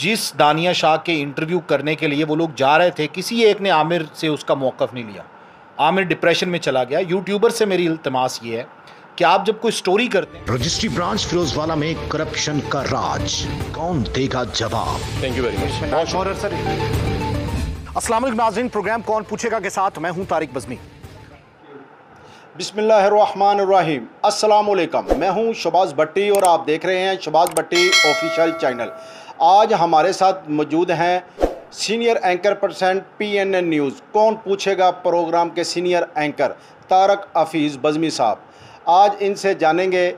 जिस दानिया शाह के इंटरव्यू करने के लिए वो लोग जा रहे थे, किसी एक ने आमिर से उसका मौक़िफ़ नहीं लिया। आमिर डिप्रेशन में चला गया। यूट्यूबर से मेरी इल्तिमास ये है कि आप जब कोई स्टोरी करते हैं। रजिस्ट्री ब्रांच फिरोजवाला में करप्शन का राज, कौन देगा जवाब? Thank you very much sir. अस्सलाम वालेकुम नाज़रीन, प्रोग्राम कौन पूछेगा के साथ मैं हूं तारिक बज़मी। बिस्मिल्लाहिर्रहमानिर्रहीम। अस्सलाम वालेकुम, मैं हूं शबाज़ भट्टी और आप देख रहे हैं शबाज़ भट्टी ऑफिशियल चैनल। आज हमारे साथ मौजूद हैं senior anchor percent PNN news कौन पूछेगा प्रोग्राम के सीनियर एंकर तारक हफीज़ बज़मी साहब। आज इनसे जानेंगे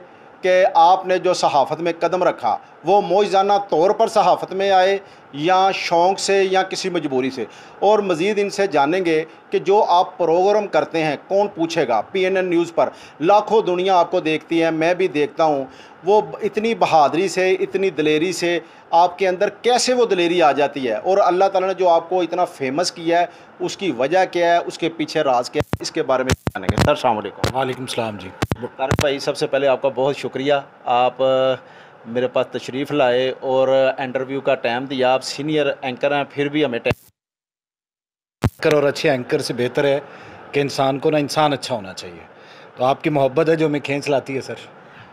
कि आपने जो सहाफ़त में कदम रखा वो मौज़ाना तौर पर सहाफ़त में आए या शौक़ से या किसी मजबूरी से, और मज़ीद इनसे जानेंगे कि जो आप प्रोग्राम करते हैं कौन पूछेगा PNN न्यूज़ पर, लाखों दुनिया आपको देखती है, मैं भी देखता हूँ, वो इतनी बहादुरी से, इतनी दिलेरी से आपके अंदर कैसे वो दिलेरी आ जाती है, और अल्लाह ताला ने जो आपको इतना फेमस किया है उसकी वजह क्या है, उसके पीछे राज क्या है, इसके बारे में जानेंगे। सर अस्सलाम वालेकुम। वालेकुम सलाम जी। तारिक भाई, सबसे पहले आपका बहुत शुक्रिया, आप मेरे पास तशरीफ़ लाए और इंटरव्यू का टाइम दिया। आप सीनियर एंकर हैं, फिर भी हमें एंकर और अच्छे एंकर से बेहतर है कि इंसान को ना इंसान अच्छा होना चाहिए। तो आपकी मोहब्बत है जो हमें खींच लाती है सर।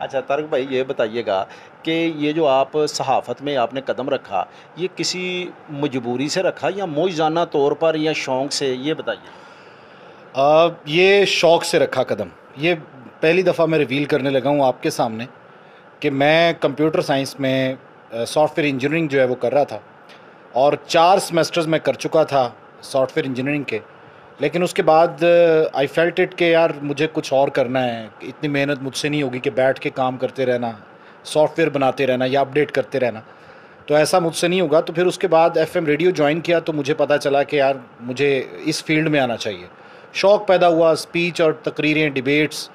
अच्छा तारिक भाई, ये बताइएगा कि ये जो आप सहाफ़त में आपने कदम रखा, ये किसी मजबूरी से रखा या मौज़ाना तौर पर या शौक़ से, ये बताइए। ये शौक़ से रखा कदम। ये पहली दफ़ा मैं रिवील करने लगा हूँ आपके सामने कि मैं कंप्यूटर साइंस में सॉफ्टवेयर इंजीनियरिंग जो है वो कर रहा था, और 4 सेमेस्टर्स में कर चुका था सॉफ्टवेयर इंजीनियरिंग के। लेकिन उसके बाद आई फेल्ट इट कि यार मुझे कुछ और करना है, इतनी मेहनत मुझसे नहीं होगी कि बैठ के काम करते रहना, सॉफ्टवेयर बनाते रहना या अपडेट करते रहना, तो ऐसा मुझसे नहीं होगा। तो फिर उसके बाद FM रेडियो ज्वाइन किया तो मुझे पता चला कि यार मुझे इस फील्ड में आना चाहिए। शौक़ पैदा हुआ, स्पीच और तकरीरें, डिबेट्स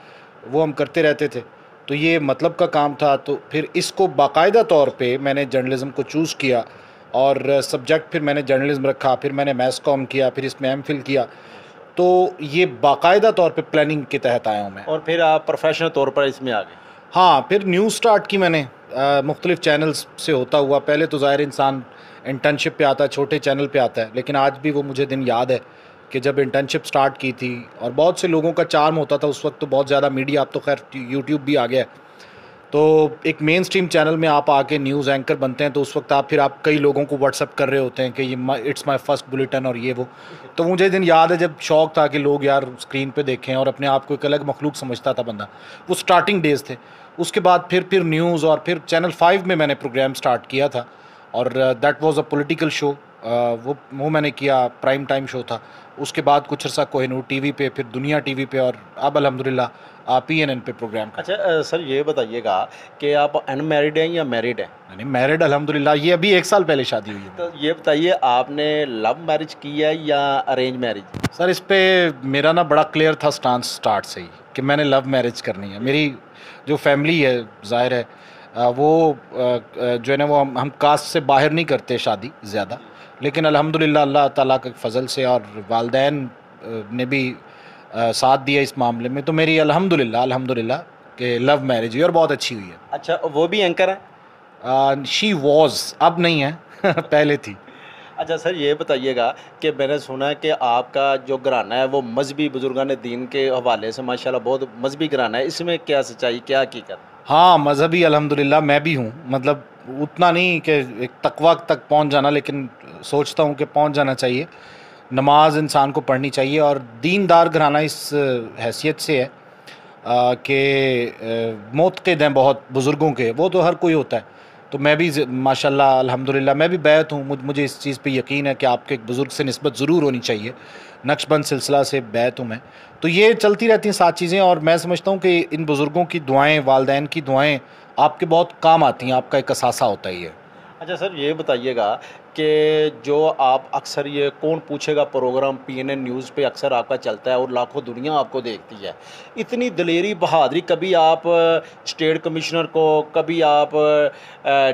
वो हम करते रहते थे, तो ये मतलब का काम था। तो फिर इसको बाकायदा तौर पे मैंने जर्नलिज़म को चूज़ किया और सब्जेक्ट फिर मैंने जर्नलिज़म रखा, फिर मैंने मैस कॉम किया, फिर इसमें MPhil किया। तो ये बाकायदा तौर पे प्लानिंग के तहत आया हूँ मैं। और फिर आप प्रोफेशनल तौर पर इसमें आ गए? हाँ, फिर न्यूज़ स्टार्ट की मैंने मुख्तलिफ़ चैनल्स से होता हुआ। पहले तो ज़ाहिर इंसान इंटर्नशिप पे आता है, छोटे चैनल पे आता है, लेकिन आज भी वो मुझे दिन याद है कि जब इंटर्नशिप स्टार्ट की थी, और बहुत से लोगों का चार्म होता था उस वक्त, तो बहुत ज़्यादा मीडिया, अब तो खैर यूट्यूब भी आ गया है, तो एक मेन स्ट्रीम चैनल में आप आके न्यूज़ एंकर बनते हैं, तो उस वक्त आप कई लोगों को व्हाट्सअप कर रहे होते हैं कि ये इट्स माय फर्स्ट बुलेटिन और ये वो। तो मुझे दिन याद है जब शौक़ था कि लोग यार स्क्रीन पे देखें, और अपने आप को एक अलग मखलूक समझता था बंदा। वो स्टार्टिंग डेज़ थे। उसके बाद फिर न्यूज़, और फिर चैनल 5 में मैंने प्रोग्राम स्टार्ट किया था, और that was a political show. वो मैंने किया, प्राइम टाइम शो था। उसके बाद कुछ अर्सा कोहिनूर TV पे, फिर दुनिया TV पे, और अब अल्हम्दुलिल्लाह PNN पे प्रोग्राम। अच्छा सर, ये बताइएगा कि आप अनमैरिड हैं या मैरिड हैं? नहीं, मैरिड अल्हम्दुलिल्लाह। ये अभी 1 साल पहले शादी हुई है। तो ये बताइए, आपने लव मैरिज की है या अरेंज मैरिज? सर, इस पे मेरा ना बड़ा क्लियर था स्टांस स्टार्ट से ही कि मैंने लव मैरिज करनी है। मेरी जो फैमिली है, ज़ाहिर है वो जो है ना, वो हम कास्ट से बाहर नहीं करते शादी ज़्यादा, लेकिन अल्हम्दुलिल्लाह अल्लाह ताला के फजल से और वालिदैन ने भी साथ दिया इस मामले में, तो मेरी अल्हम्दुलिल्लाह कि लव मैरिज हुई और बहुत अच्छी हुई है। अच्छा, वो भी एंकर है? शी वॉज, अब नहीं है पहले थी। अच्छा सर, ये बताइएगा कि मैंने सुना है कि आपका जो घराना है वो मजहबी बुजुर्गान दीन के हवाले से माशाल्लाह बहुत मजहबी घराना है, इसमें क्या सच्चाई, क्या हकीकत? हाँ, मजहबी अल्हम्दुलिल्लाह मैं भी हूँ, मतलब उतना नहीं कि एक तकवा तक पहुँच जाना, लेकिन सोचता हूँ कि पहुँच जाना चाहिए। नमाज इंसान को पढ़नी चाहिए, और दीनदार घराना इस हैसियत से है कि मोतक़िद हैं बहुत बुज़ुर्गों के, वो तो हर कोई होता है। तो मैं भी माशाल्लाह अल्हम्दुलिल्लाह मैं भी बैत हूँ। मुझे इस चीज़ पे यकीन है कि आपके एक बुज़ुर्ग से निस्बत ज़रूर होनी चाहिए। नक्शबंद सिलसिला से बैत हूँ मैं। तो ये चलती रहती हैं 7 चीज़ें, और मैं समझता हूँ कि इन बुज़ुर्गों की दुआएँ, वालिदैन की दुआएँ आपके बहुत काम आती हैं, आपका एक असासा होता ही है। अच्छा सर, ये बताइएगा कि जो आप अक्सर ये कौन पूछेगा प्रोग्राम PNN न्यूज़ पे अक्सर आपका चलता है और लाखों दुनिया आपको देखती है, इतनी दलेरी, बहादुरी, कभी आप स्टेट कमिश्नर को, कभी आप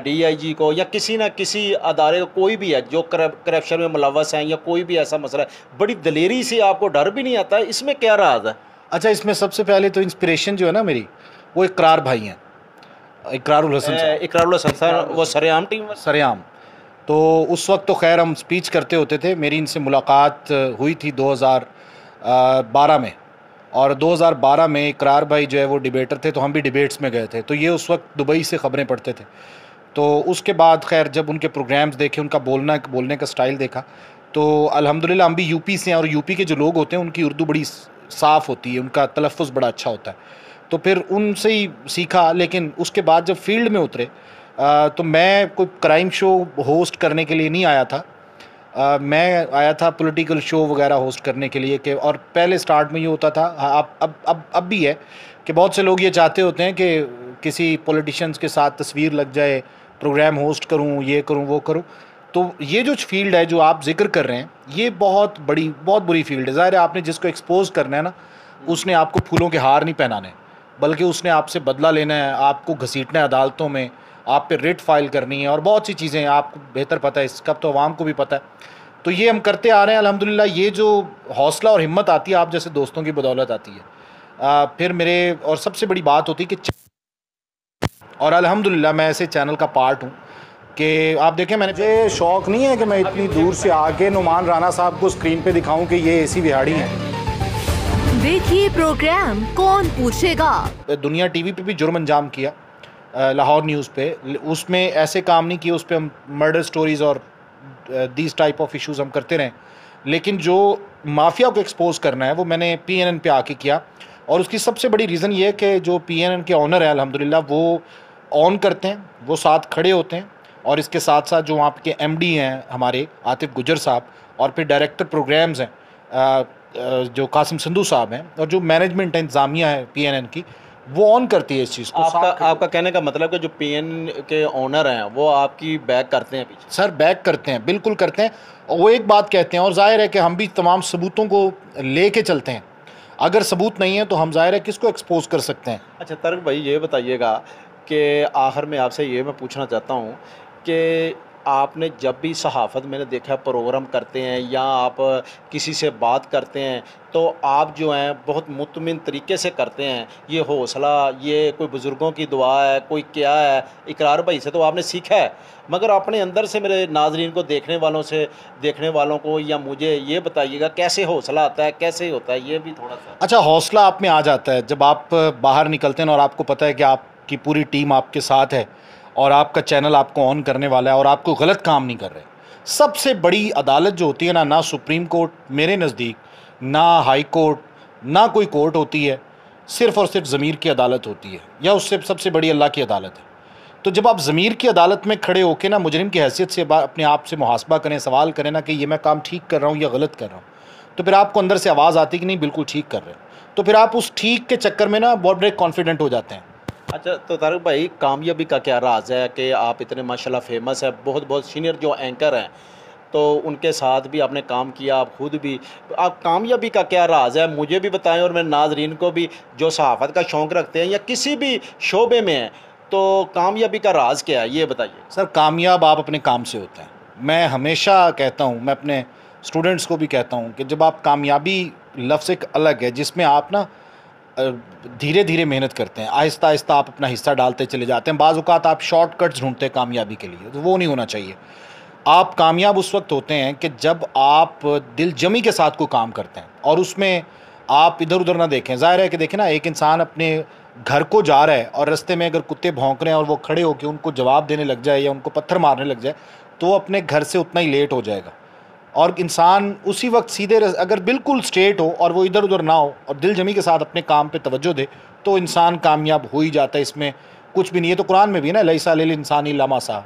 DIG को, या किसी ना किसी अदारे को, कोई भी है जो करप्शन में मुलव्वस है या कोई भी ऐसा मसला है, बड़ी दलेरी से आपको डर भी नहीं आता है, इसमें क्या राज है? अच्छा, इसमें सबसे पहले तो इंस्पिरेशन जो है ना मेरी, वो इकरार भाई हैं, इकरारुल हसन साहब। इकरारुल हसन साहब, वो सरेआम टीम? सरेआम तो उस वक्त तो खैर हम स्पीच करते होते थे। मेरी इनसे मुलाकात हुई थी 2012 में, और 2012 में इकरार भाई जो है वो डिबेटर थे, तो हम भी डिबेट्स में गए थे। तो ये उस वक्त दुबई से ख़बरें पढ़ते थे। तो उसके बाद खैर जब उनके प्रोग्राम्स देखे, उनका बोलने का स्टाइल देखा, तो अल्हम्दुलिल्लाह हम भी यूपी से हैं, और यूपी के जो लोग होते हैं उनकी उर्दू बड़ी साफ़ होती है, उनका तलफ़्फ़ुज़ बड़ा अच्छा होता है। तो फिर उनसे ही सीखा। लेकिन उसके बाद जब फील्ड में उतरे, तो मैं कोई क्राइम शो होस्ट करने के लिए नहीं आया था। मैं आया था पॉलिटिकल शो वगैरह होस्ट करने के लिए। कि और पहले स्टार्ट में ये होता था, अब भी है कि बहुत से लोग ये चाहते होते हैं कि किसी पॉलिटिशियंस के साथ तस्वीर लग जाए, प्रोग्राम होस्ट करूं, ये करूं, वो करूं। तो ये जो फील्ड है जो आप जिक्र कर रहे हैं, ये बहुत बुरी फील्ड है। ज़ाहिर है आपने जिसको एक्सपोज करना है ना, उसने आपको फूलों के हार नहीं पहनाने, बल्कि उसने आपसे बदला लेना है, आपको घसीटना है अदालतों में, आप पे रिट फाइल करनी है, और बहुत सी चीज़ें हैं। आपको बेहतर पता है इसका, तो आवाम को भी पता है। तो ये हम करते आ रहे हैं अल्हम्दुलिल्लाह। ये जो हौसला और हिम्मत आती है आप जैसे दोस्तों की बदौलत आती है। फिर मेरे और सबसे बड़ी बात होती है कि और अल्हम्दुलिल्लाह मैं ऐसे चैनल का पार्ट हूँ कि आप देखें, मुझे शौक़ नहीं है कि मैं इतनी दूर से आके नुमान राना साहब को स्क्रीन पे दिखाऊं कि ये ऐसी बिहाड़ी हैं। देखिए प्रोग्राम कौन पूछेगा। दुनिया टीवी पे भी जुर्म अंजाम किया, लाहौर न्यूज़ पे। उसमें ऐसे काम नहीं किए, उस पर हम मर्डर स्टोरीज़ और दीज टाइप ऑफ इश्यूज़ हम करते रहें। लेकिन जो माफिया को एक्सपोज करना है वो मैंने PNN पे आके किया। और उसकी सबसे बड़ी रीज़न ये है कि जो PNN के ऑनर है अल्हम्दुलिल्लाह, वो ऑन करते हैं, वो साथ खड़े होते हैं। और इसके साथ साथ जो वहाँ के MD हैं हमारे आतिफ गुजर साहब, और फिर डायरेक्टर प्रोग्राम्स हैं जो कासिम संधू साहब हैं, और जो मैनेजमेंट है, इंतज़ामिया है PNN की, वो ऑन करती है इस चीज़ को। आपका कहने का मतलब कि जो PNN के ओनर हैं वो आपकी बैक करते हैं पीछे? सर बैक करते हैं, बिल्कुल करते हैं। और वो एक बात कहते हैं, और जाहिर है कि हम भी तमाम सबूतों को ले कर चलते हैं। अगर सबूत नहीं है तो हम जाहिर है किसको एक्सपोज कर सकते हैं। अच्छा तर्क भाई, ये बताइएगा कि आखिर में आपसे ये मैं पूछना चाहता हूँ कि आपने जब भी सहाफ़त मैंने देखा प्रोग्राम करते हैं या आप किसी से बात करते हैं, तो आप जो हैं बहुत मुतमिन तरीके से करते हैं। ये हौसला, ये कोई बुज़ुर्गों की दुआ है, कोई क्या है, इकरार भाई से तो आपने सीखा है, मगर अपने अंदर से मेरे नाजरीन को, देखने वालों को या मुझे ये बताइएगा कैसे हौसला आता है, कैसे होता है, ये भी थोड़ा सा। अच्छा, हौसला आप में आ जाता है जब आप बाहर निकलते हैं और आपको पता है कि आपकी पूरी टीम आपके साथ है, और आपका चैनल आपको ऑन करने वाला है, और आपको गलत काम नहीं कर रहे। सबसे बड़ी अदालत जो होती है ना सुप्रीम कोर्ट मेरे नज़दीक, ना हाई कोर्ट, ना कोई कोर्ट होती है, सिर्फ़ और सिर्फ ज़मीर की अदालत होती है, या उससे सबसे बड़ी अल्लाह की अदालत है। तो जब आप ज़मीर की अदालत में खड़े होकर ना मुजरिम की हैसियत से अपने आप से मुहासबा करें, सवाल करें ना कि ये मैं काम ठीक कर रहा हूँ या गलत कर रहा हूँ, तो फिर आपको अंदर से आवाज़ आती कि नहीं बिल्कुल ठीक कर रहे हैं। तो फिर आप उस ठीक के चक्कर में ना बहुत बड़े कॉन्फिडेंट हो जाते हैं। अच्छा तो तारिक भाई, कामयाबी का क्या राज है कि आप इतने माशाल्लाह फेमस है, बहुत सीनियर जो एंकर हैं तो उनके साथ भी आपने काम किया, आप खुद भी, आप कामयाबी का क्या राज है मुझे भी बताएं, और मेरे नाजरीन को भी जो सहाफ़त का शौक़ रखते हैं या किसी भी शोबे में हैं, तो कामयाबी का राज क्या है ये बताइए। सर, कामयाब आप अपने काम से होते हैं। मैं हमेशा कहता हूँ, मैं अपने स्टूडेंट्स को भी कहता हूँ कि जब आप कामयाबी लफ्ज़ एक अलग है जिसमें आप ना धीरे धीरे मेहनत करते हैं, आहिस्ता आहिस्ता आप अपना हिस्सा डालते चले जाते हैं। बाज़ औक़ात आप शॉर्टकट्स ढूंढते हैं कामयाबी के लिए, तो वो नहीं होना चाहिए। आप कामयाब उस वक्त होते हैं कि जब आप दिल जमी के साथ कोई काम करते हैं और उसमें आप इधर उधर ना देखें। ज़ाहिर है कि देखें ना, एक इंसान अपने घर को जा रहा है और रास्ते में अगर कुत्ते भौंक रहे हैं और वो खड़े होकर उनको जवाब देने लग जाए या उनको पत्थर मारने लग जाए, तो वो अपने घर से उतना ही लेट हो जाएगा। और इंसान उसी वक्त सीधे अगर बिल्कुल स्ट्रेट हो और वो इधर उधर ना हो और दिल जमी के साथ अपने काम पे तवज्जो दे, तो इंसान कामयाब हो ही जाता है। इसमें कुछ भी नहीं है। तो कुरान में भी ना, लैसा लिल इंसानी इल्ला मा सआ,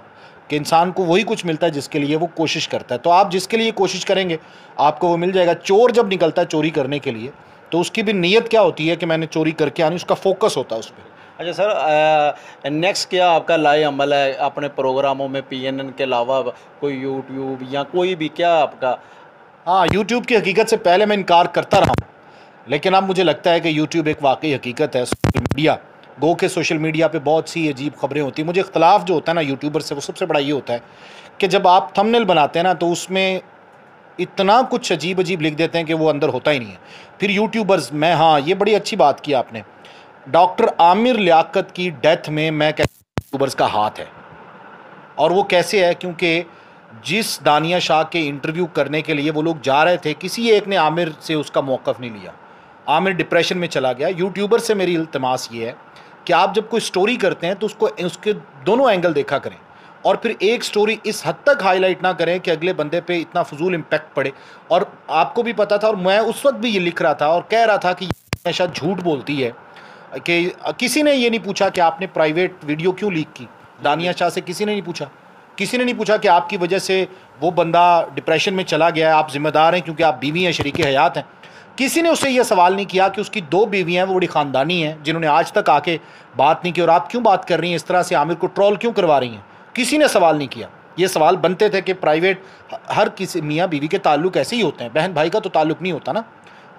कि इंसान को वही कुछ मिलता है जिसके लिए वो कोशिश करता है। तो आप जिसके लिए कोशिश करेंगे आपको वो मिल जाएगा। चोर जब निकलता है चोरी करने के लिए, तो उसकी भी नीयत क्या होती है कि मैंने चोरी करके आनी, उसका फोकस होता है उस पर। अच्छा सर, नेक्स्ट क्या आपका लाए अमल है अपने प्रोग्रामों में, PNN के अलावा कोई यूट्यूब या कोई भी क्या आपका? हाँ, यूट्यूब की हकीकत से पहले मैं इनकार करता रहा हूँ, लेकिन अब मुझे लगता है कि यूट्यूब एक वाकई हकीकत है। सोशल मीडिया, गो के सोशल मीडिया पे बहुत सी अजीब खबरें होती हैं। मुझे इख्तलाफ जो होता है ना यूट्यूबर से, वो सबसे बड़ा ये होता है कि जब आप थंबनेल बनाते हैं ना, तो उसमें इतना कुछ अजीब अजीब लिख देते हैं कि वो अंदर होता ही नहीं है। फिर यूट्यूबर्स में, हाँ ये बड़ी अच्छी बात की आपने, डॉक्टर आमिर लियाकत की डेथ में मैं कहता हूं यूट्यूबर्स का हाथ है। और वो कैसे है? क्योंकि जिस दानिया शाह के इंटरव्यू करने के लिए वो लोग जा रहे थे, किसी एक ने आमिर से उसका मौक़िफ़ नहीं लिया। आमिर डिप्रेशन में चला गया। यूट्यूबर से मेरी इल्तिमास ये है कि आप जब कोई स्टोरी करते हैं तो उसके दोनों एंगल देखा करें, और फिर एक स्टोरी इस हद तक हाईलाइट ना करें कि अगले बंदे पे इतना फजूल इम्पैक्ट पड़े। और आपको भी पता था, और मैं उस वक्त भी ये लिख रहा था और कह रहा था कि हमेशा झूठ बोलती है, कि किसी ने ये नहीं पूछा कि आपने प्राइवेट वीडियो क्यों लीक की। दानिया शाह से किसी ने नहीं पूछा, किसी ने नहीं पूछा कि आपकी वजह से वो बंदा डिप्रेशन में चला गया है, आप जिम्मेदार हैं क्योंकि आप बीवी हैं, शरीक हयात हैं। किसी ने उससे यह सवाल नहीं किया कि उसकी 2 बीवियाँ हैं, वो बड़ी ख़ानदानी हैं, जिन्होंने आज तक आके बात नहीं की, और आप क्यों बात कर रही हैं इस तरह से, आमिर को ट्रोल क्यों करवा रही हैं। किसी ने सवाल नहीं किया। ये सवाल बनते थे कि प्राइवेट हर किसी मियाँ बीवी के ताल्लुक ऐसे ही होते हैं, बहन भाई का तो ताल्लुक नहीं होता ना।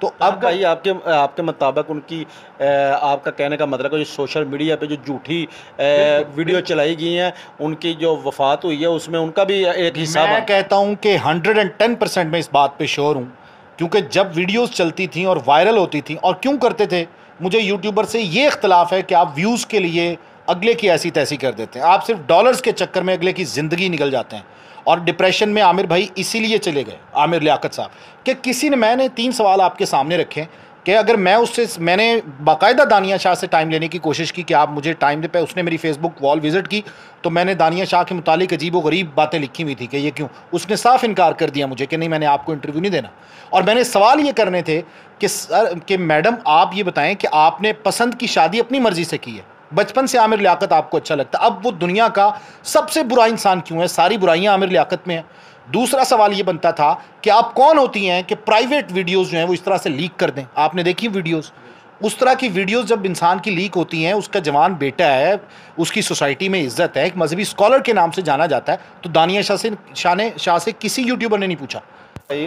तो अब भाई आपके मुताबिक उनकी आपका कहने का मतलब है जो सोशल मीडिया पे जो झूठी वीडियो चलाई गई हैं, उनकी जो वफात हुई है उसमें उनका भी एक हिस्सा। मैं कहता हूँ कि 110% मैं इस बात पे श्योर हूँ, क्योंकि जब वीडियोस चलती थी और वायरल होती थी, और क्यों करते थे, मुझे यूट्यूबर से ये इख्तलाफ है कि आप व्यूज़ के लिए अगले की ऐसी तैसी कर देते हैं, आप सिर्फ डॉलर्स के चक्कर में अगले की ज़िंदगी निकल जाते हैं। और डिप्रेशन में आमिर भाई इसीलिए चले गए, आमिर लियाकत साहब, कि किसी ने, मैंने 3 सवाल आपके सामने रखे कि अगर मैंने बाकायदा दानिया शाह से टाइम लेने की कोशिश की कि आप मुझे टाइम दे पे, उसने मेरी फेसबुक वॉल विज़िट की तो मैंने दानिया शाह के मुतालिक अजीब व गरीब बातें लिखी हुई थी कि ये क्यों, उसने साफ इनकार कर दिया मुझे कि नहीं, मैंने आपको इंटरव्यू नहीं देना। और मैंने सवाल ये करने थे कि सर, कि मैडम आप ये बताएं कि आपने पसंद की शादी अपनी मर्ज़ी से की है, बचपन से आमिर लियाकत आपको अच्छा लगता है, अब वो दुनिया का सबसे बुरा इंसान क्यों है, सारी बुराइयां आमिर लियाकत में हैं। दूसरा सवाल ये बनता था कि आप कौन होती हैं कि प्राइवेट वीडियोस जो हैं वो इस तरह से लीक कर दें। आपने देखी वीडियोस, उस तरह की वीडियोस जब इंसान की लीक होती हैं, उसका जवान बेटा है, उसकी सोसाइटी में इज्जत है, एक मजहबी स्कॉलर के नाम से जाना जाता है, तो दानिया शाह से किसी यूट्यूबर ने नहीं पूछा।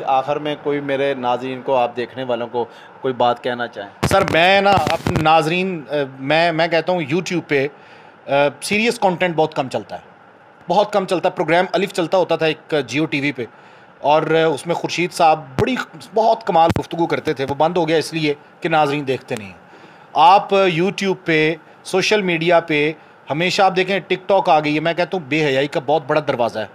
आखिर में कोई मेरे नाज़रीन को, आप देखने वालों को कोई बात कहना चाहें? सर मैं ना अपने नाज़रीन, मैं कहता हूँ यूट्यूब पे सीरियस कंटेंट बहुत कम चलता है, बहुत कम चलता है। प्रोग्राम अलिफ चलता होता था एक जियो टीवी पे, और उसमें खुर्शीद साहब बहुत कमाल गुफ्तगू करते थे, वो बंद हो गया इसलिए कि नाज़रीन देखते नहीं हैं। आप यूट्यूब पे, सोशल मीडिया पे हमेशा आप देखें, टिकटॉक आ गई है, मैं कहता हूँ बेहयाई का बहुत बड़ा दरवाज़ा है,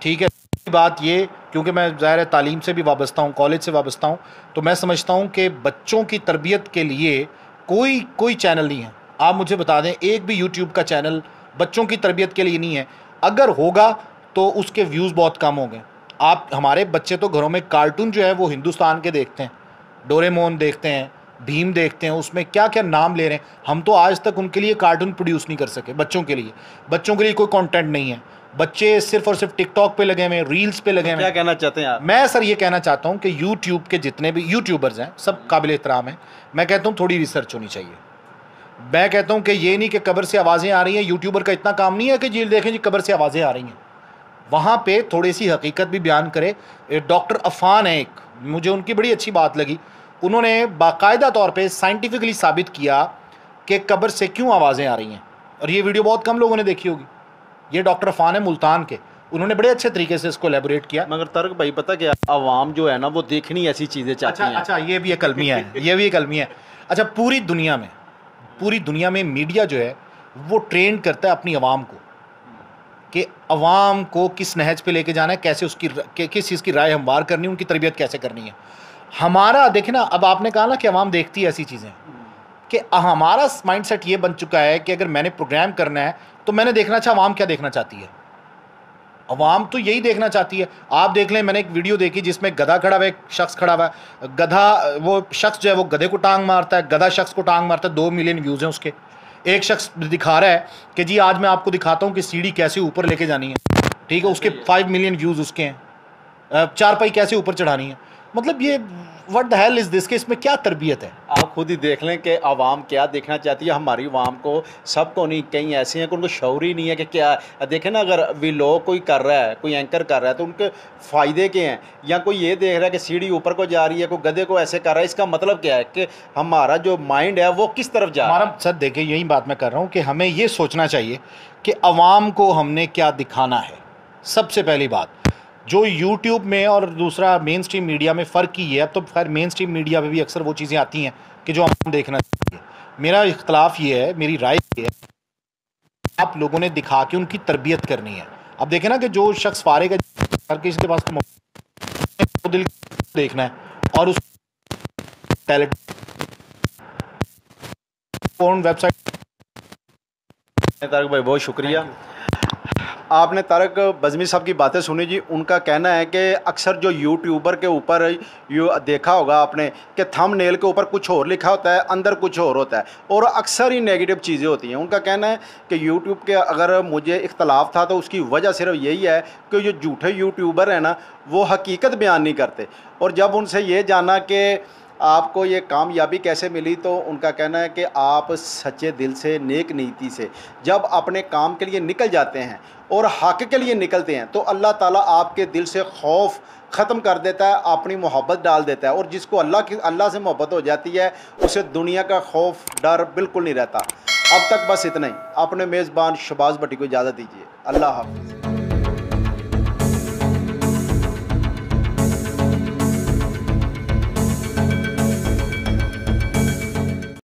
ठीक है। बात ये, क्योंकि मैं ज़ाहिर है तालीम से भी वाबस्ता हूँ, कॉलेज से वाबस्ता हूँ, तो मैं समझता हूँ कि बच्चों की तरबियत के लिए कोई चैनल नहीं है। आप मुझे बता दें एक भी यूट्यूब का चैनल बच्चों की तरबियत के लिए नहीं है। अगर होगा तो उसके व्यूज़ बहुत कम होंगे। आप, हमारे बच्चे तो घरों में कार्टून जो है वो हिंदुस्तान के देखते हैं, डोरेमोन देखते हैं, भीम देखते हैं, उसमें क्या क्या नाम ले रहे हैं। हम तो आज तक उनके लिए कार्टून प्रोड्यूस नहीं कर सके। बच्चों के लिए कोई कंटेंट नहीं है। बच्चे सिर्फ और सिर्फ टिकटॉक पे लगे हुए, रील्स पे लगे हुए। क्या कहना चाहते हैं आप? मैं सर ये कहना चाहता हूँ कि यूट्यूब के जितने भी यूट्यूबर्स हैं सब काबिल एहतराम हैं। मैं कहता हूँ थोड़ी रिसर्च होनी चाहिए। मैं कहता हूँ कि ये नहीं कि कब्र से आवाज़ें आ रही हैं, यूट्यूबर का इतना काम नहीं है कि जी देखें जी कब्र से आवाज़ें आ रही हैं, वहाँ पे थोड़ी सी हकीकत भी बयान करे। डॉक्टर अफान है एक, मुझे उनकी बड़ी अच्छी बात लगी, उन्होंने बाकायदा तौर पे साइंटिफिकली साबित किया कि कब्र से क्यों आवाज़ें आ रही हैं, और ये वीडियो बहुत कम लोगों ने देखी होगी। ये डॉक्टर अफान है मुल्तान के, उन्होंने बड़े अच्छे तरीके से इसको एलेबोरेट किया। मगर तर्क भाई पता क्या, आवाम जो है ना वो देखनी ऐसी चीज़ें चाहती हैं। अच्छा, ये भी एक अलमिया है, ये भी एक अलमिया है। अच्छा, पूरी दुनिया में मीडिया जो है वो ट्रेन करता है अपनी आवाम को कि अवाम को किस नहज पे लेके जाना है, कैसे उसकी किस चीज़ की राय हमवार करनी है, उनकी तरबियत कैसे करनी है। हमारा देखें ना, अब आपने कहा ना कि अवाम देखती है ऐसी चीज़ें, कि हमारा माइंडसेट ये बन चुका है कि अगर मैंने प्रोग्राम करना है तो मैंने देखना चाहिए अवाम क्या देखना चाहती है। अवाम तो यही देखना चाहती है। आप देख लें, मैंने एक वीडियो देखी जिसमें गधा खड़ा हुआ है, एक शख्स खड़ा हुआ है, गधा, वो शख्स जो है वो गधे को टांग मारता है, गधा शख्स को टांग मारता है। 2 मिलियन व्यूज़ हैं उसके। एक शख्स दिखा रहा है कि जी आज मैं आपको दिखाता हूँ कि सीढ़ी कैसे ऊपर लेके जानी है, ठीक है, उसके 5 मिलियन व्यूज़ उसके हैं। चारपाई कैसे ऊपर चढ़ानी है। मतलब ये what the hell is this, कि इसमें क्या तरबियत है। आप खुद ही देख लें कि आवाम क्या देखना चाहती है। हमारी आवाम को, सबको नहीं, कई ऐसे हैं कि उनको शऊर ही नहीं है कि क्या देखें ना। अगर व्लॉग कोई कर रहा है, कोई एंकर कर रहा है, तो उनके फ़ायदे के हैं, या कोई ये देख रहा है कि सीढ़ी ऊपर को जा रही है, कोई गधे को ऐसे कर रहा है, इसका मतलब क्या है कि हमारा जो माइंड है वो किस तरफ जा रहा है। हमारा सर देखिए, यही बात मैं कर रहा हूँ कि हमें ये सोचना चाहिए कि अवाम को हमने क्या दिखाना है। सबसे पहली बात जो यूट्यूब में और दूसरा मेन स्ट्रीम मीडिया में फ़र्क ही है। अब तो खैर मेन स्ट्रीम मीडिया में भी अक्सर वो चीज़ें आती हैं कि जो हम देखना चाहिए। मेरा इख्तलाफ ये है, मेरी राय ये है, आप लोगों ने दिखा के उनकी तरबियत करनी है। अब देखें ना कि जो शख्स फारिग है करके इसके पास तो दिल देखना है और उस टैलेंट कौन वेबसाइट। तारक भाई बहुत शुक्रिया। आपने तारक बज़मी साहब की बातें सुनी जी। उनका कहना है कि अक्सर जो यूट्यूबर के ऊपर देखा होगा आपने कि थंबनेल के ऊपर कुछ और लिखा होता है, अंदर कुछ और होता है और अक्सर ही नेगेटिव चीज़ें होती हैं। उनका कहना है कि यूट्यूब के अगर मुझे इख्तलाफ था तो उसकी वजह सिर्फ यही है कि जो झूठे यूट्यूबर हैं ना वो हकीकत बयान नहीं करते। और जब उनसे ये जाना कि आपको ये कामयाबी कैसे मिली तो उनका कहना है कि आप सच्चे दिल से, नेक नीति से जब अपने काम के लिए निकल जाते हैं और हक़ के लिए निकलते हैं तो अल्लाह ताला आपके दिल से खौफ ख़त्म कर देता है, अपनी मोहब्बत डाल देता है। और जिसको अल्लाह से मोहब्बत हो जाती है उसे दुनिया का खौफ डर बिल्कुल नहीं रहता। अब तक बस इतना ही। अपने मेज़बान शहबाज भट्टी को इजाज़त दीजिए। अल्लाह हाफ़िज़।